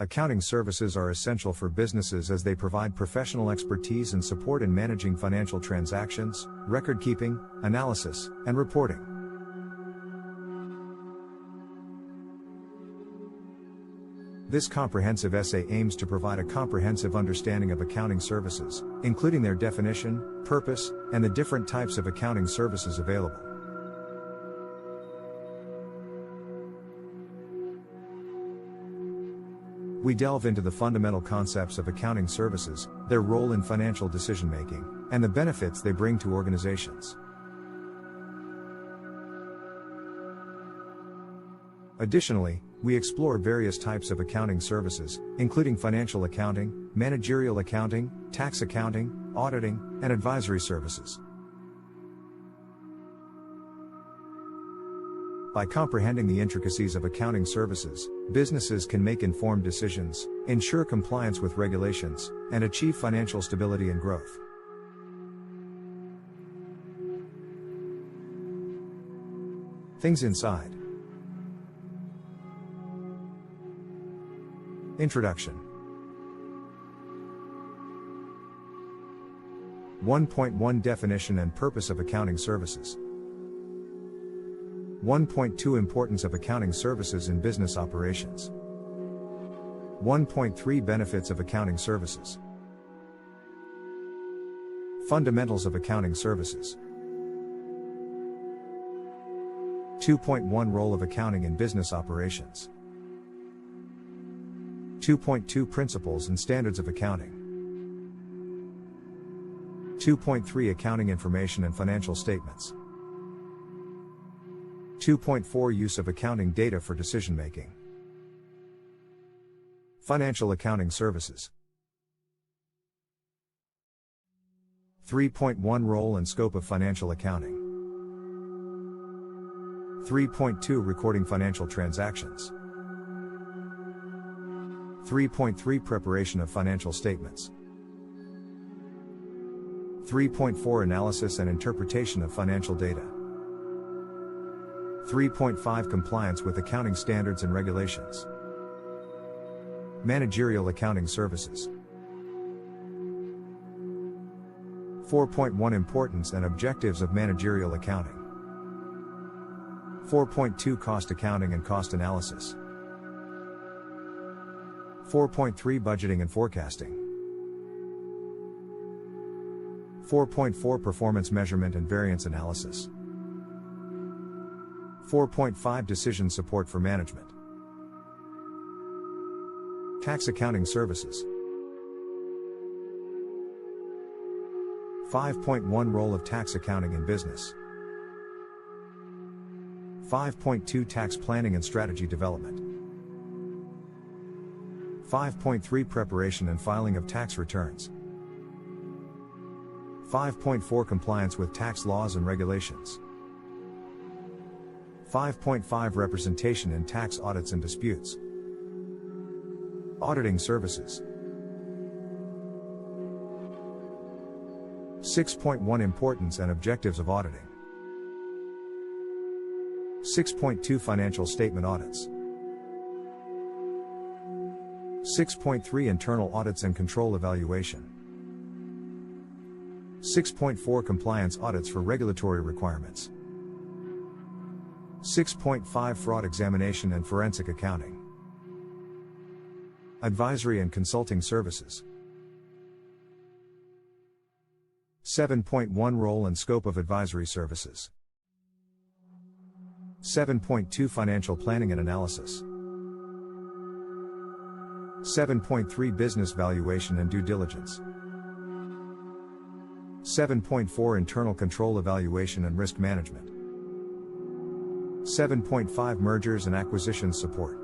Accounting services are essential for businesses as they provide professional expertise and support in managing financial transactions, record keeping, analysis, and reporting. This comprehensive essay aims to provide a comprehensive understanding of accounting services, including their definition, purpose, and the different types of accounting services available. We delve into the fundamental concepts of accounting services, their role in financial decision-making, and the benefits they bring to organizations. Additionally, we explore various types of accounting services, including financial accounting, managerial accounting, tax accounting, auditing, and advisory services. By comprehending the intricacies of accounting services, businesses can make informed decisions, ensure compliance with regulations, and achieve financial stability and growth. Things inside. Introduction. 1.1 Definition and purpose of accounting services. 1.2 Importance of accounting services in business operations. 1.3 Benefits of accounting services. Fundamentals of accounting services. 2.1 Role of accounting in business operations. 2.2 Principles and standards of accounting. 2.3 Accounting information and financial statements. 2.4 Use of accounting data for decision-making. Financial accounting services. 3.1 Role and scope of financial accounting. 3.2 Recording financial transactions. 3.3 Preparation of financial statements. 3.4 Analysis and interpretation of financial data. 3.5 Compliance with accounting standards and regulations. Managerial accounting services. 4.1 Importance and objectives of managerial accounting. 4.2 Cost accounting and cost analysis. 4.3 Budgeting and forecasting. 4.4 Performance measurement and variance analysis. 4.5 Decision support for management. Tax accounting services. 5.1 Role of tax accounting in business. 5.2 Tax planning and strategy development. 5.3 Preparation and filing of tax returns. 5.4 Compliance with tax laws and regulations. 5.5 Representation in tax audits and disputes. Auditing services. 6.1 Importance and objectives of auditing. 6.2 Financial statement audits. 6.3 Internal audits and control evaluation. 6.4 Compliance audits for regulatory requirements. 6.5 Fraud examination and forensic accounting. Advisory and consulting services. 7.1 Role and scope of advisory services. 7.2 Financial planning and analysis. 7.3 Business valuation and due diligence. 7.4 Internal control evaluation and risk management. 7.5 Mergers and acquisitions support.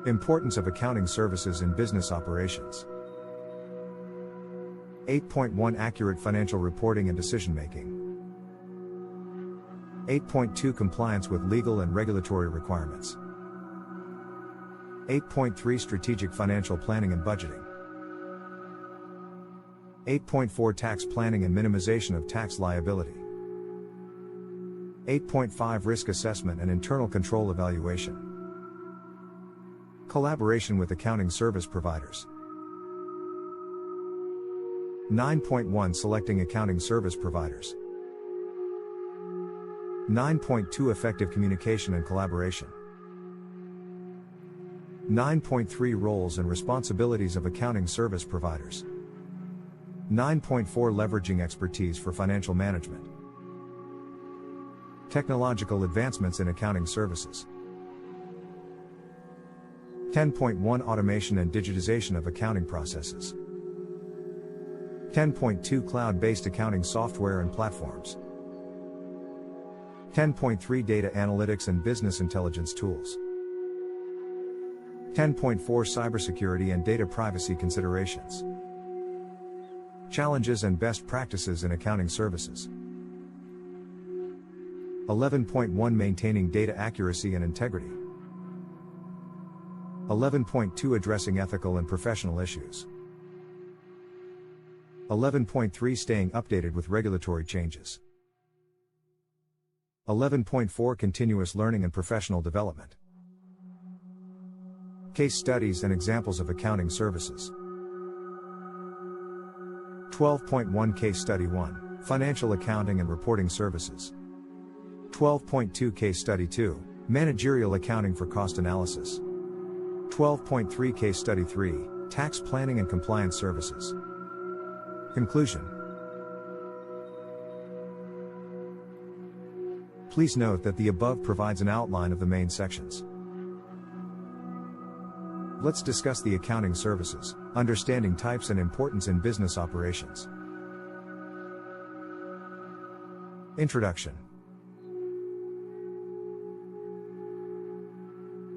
Importance of accounting services in business operations. 8.1 Accurate financial reporting and decision-making. 8.2 Compliance with legal and regulatory requirements. 8.3 Strategic financial planning and budgeting. 8.4 Tax planning and minimization of tax liability. 8.5 Risk assessment and internal control evaluation. Collaboration with accounting service providers. 9.1 Selecting accounting service providers. 9.2 Effective communication and collaboration. 9.3 Roles and responsibilities of accounting service providers. 9.4 Leveraging expertise for financial management. Technological advancements in accounting services. 10.1 Automation and digitization of accounting processes. 10.2 Cloud-based accounting software and platforms. 10.3 Data analytics and business intelligence tools. 10.4 Cybersecurity and data privacy considerations. Challenges and best practices in accounting services. 11.1 Maintaining data accuracy and integrity. 11.2 Addressing ethical and professional issues. 11.3 Staying updated with regulatory changes. 11.4 Continuous learning and professional development. Case studies and examples of accounting services. 12.1 Case Study 1, Financial Accounting and Reporting Services. 12.2 Case Study 2, Managerial Accounting for Cost Analysis. 12.3 Case Study 3, Tax Planning and Compliance Services. Conclusion. Please note that the above provides an outline of the main sections. Let's discuss the accounting services, understanding types and importance in business operations. Introduction.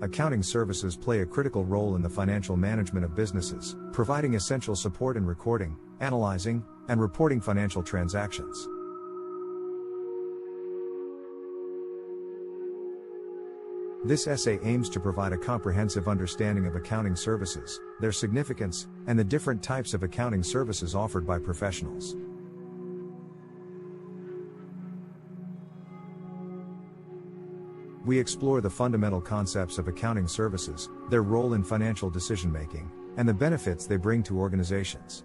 Accounting services play a critical role in the financial management of businesses, providing essential support in recording, analyzing, and reporting financial transactions. This essay aims to provide a comprehensive understanding of accounting services, their significance, and the different types of accounting services offered by professionals. We explore the fundamental concepts of accounting services, their role in financial decision-making, and the benefits they bring to organizations.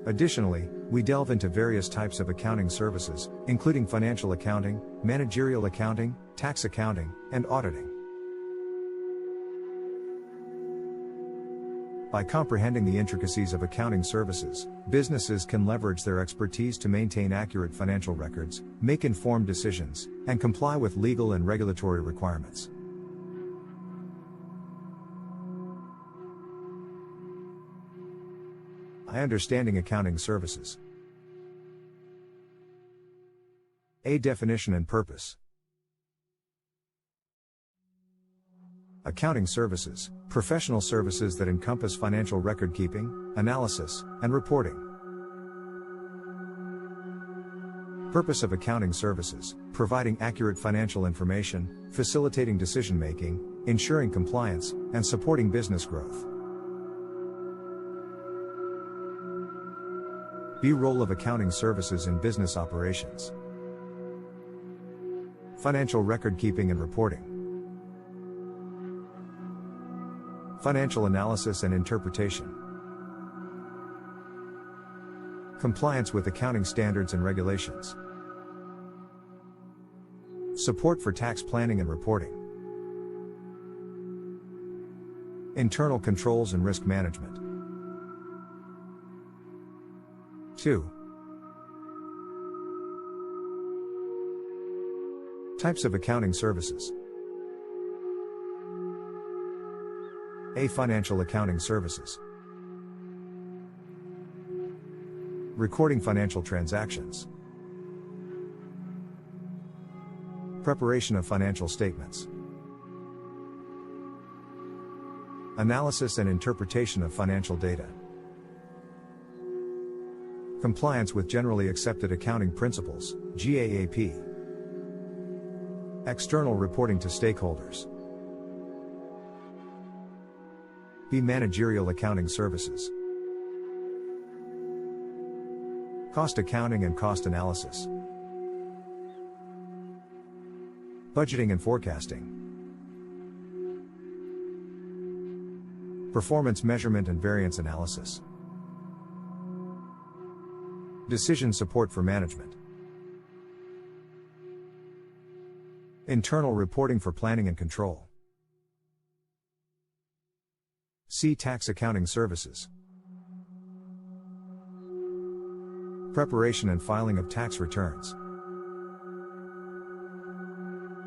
Additionally, we delve into various types of accounting services, including financial accounting, managerial accounting, tax accounting, and auditing. By comprehending the intricacies of accounting services, businesses can leverage their expertise to maintain accurate financial records, make informed decisions, and comply with legal and regulatory requirements. Understanding accounting services. A definition and purpose. Accounting services, professional services that encompass financial record keeping, analysis, and reporting. Purpose of accounting services: providing accurate financial information, facilitating decision-making, ensuring compliance, and supporting business growth. B. Role of accounting services in business operations. Financial record keeping and reporting. Financial analysis and interpretation. Compliance with accounting standards and regulations. Support for tax planning and reporting. Internal controls and risk management. 2. Types of accounting services. A. Financial accounting services. Recording financial transactions. Preparation of financial statements. Analysis and interpretation of financial data. Compliance with Generally Accepted Accounting Principles, GAAP. External reporting to stakeholders. B. Managerial accounting services. Cost accounting and cost analysis. Budgeting and forecasting. Performance measurement and variance analysis. Decision support for management. Internal reporting for planning and control. C. Tax accounting services. Preparation and filing of tax returns.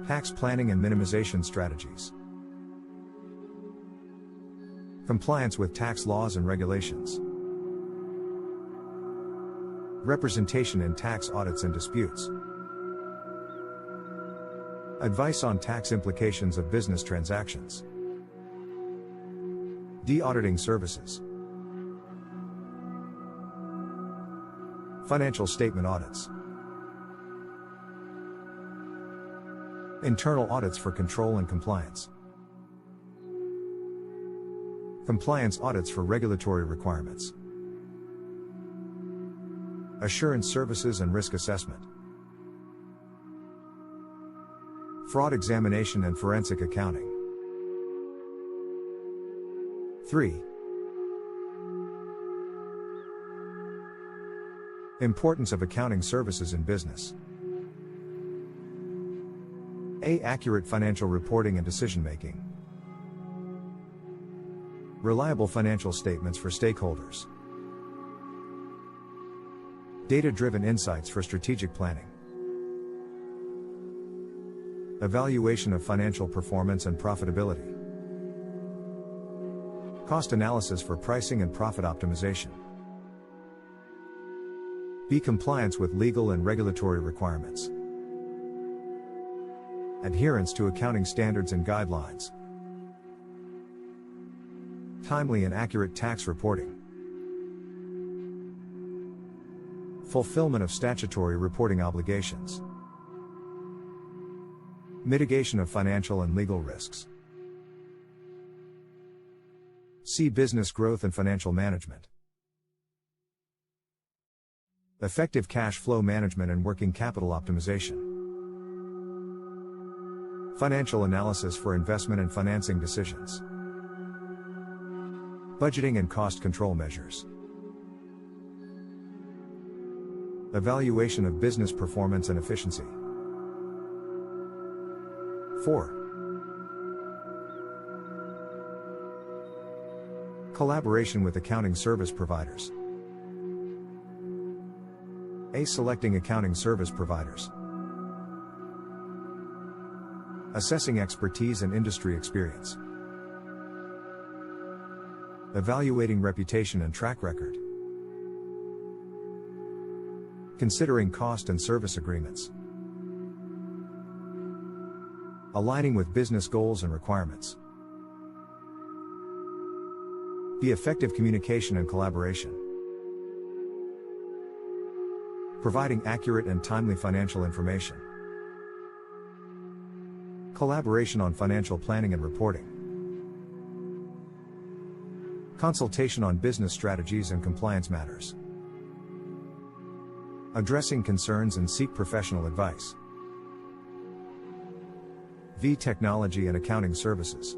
Tax planning and minimization strategies. Compliance with tax laws and regulations. Representation in tax audits and disputes. Advice on tax implications of business transactions. De-auditing services. Financial statement audits. Internal audits for control and compliance. Compliance audits for regulatory requirements. Assurance services and risk assessment. Fraud examination and forensic accounting. 3. Importance of accounting services in business. A. Accurate financial reporting and decision making. Reliable financial statements for stakeholders. Data-driven insights for strategic planning. Evaluation of financial performance and profitability. Cost analysis for pricing and profit optimization. B. Compliance with legal and regulatory requirements. Adherence to accounting standards and guidelines. Timely and accurate tax reporting. Fulfillment of statutory reporting obligations. Mitigation of financial and legal risks. C. Business growth and financial management. Effective cash flow management and working capital optimization. Financial analysis for investment and financing decisions. Budgeting and cost control measures. Evaluation of business performance and efficiency. 4. Collaboration with accounting service providers. A. Selecting accounting service providers. Assessing expertise and industry experience. Evaluating reputation and track record. Considering cost and service agreements. Aligning with business goals and requirements. The effective communication and collaboration. Providing accurate and timely financial information. Collaboration on financial planning and reporting. Consultation on business strategies and compliance matters. Addressing concerns and seek professional advice. V. Technology and accounting services.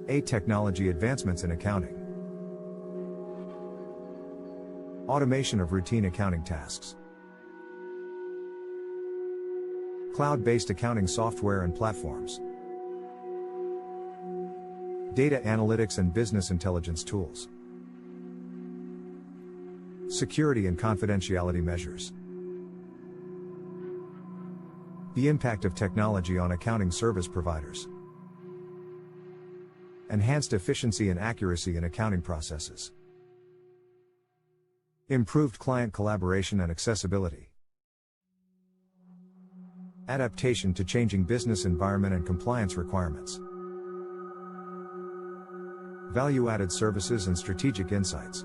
A. Technology advancements in accounting. Automation of routine accounting tasks. Cloud-based accounting software and platforms. Data analytics and business intelligence tools. Security and confidentiality measures. The impact of technology on accounting service providers. Enhanced efficiency and accuracy in accounting processes. Improved client collaboration and accessibility. Adaptation to changing business environment and compliance requirements. Value-added services and strategic insights.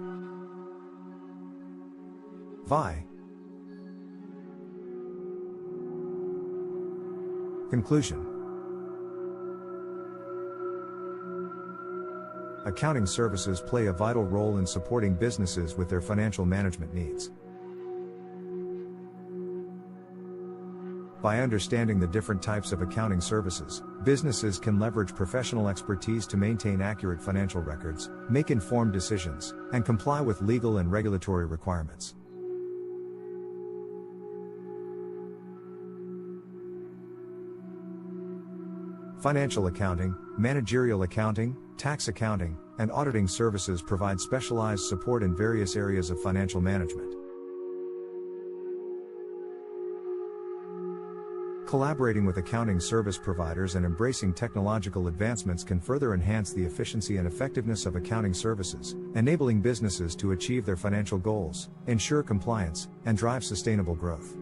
VI. Conclusion. Accounting services play a vital role in supporting businesses with their financial management needs. By understanding the different types of accounting services, businesses can leverage professional expertise to maintain accurate financial records, make informed decisions, and comply with legal and regulatory requirements. Financial accounting, managerial accounting, tax accounting, and auditing services provide specialized support in various areas of financial management. Collaborating with accounting service providers and embracing technological advancements can further enhance the efficiency and effectiveness of accounting services, enabling businesses to achieve their financial goals, ensure compliance, and drive sustainable growth.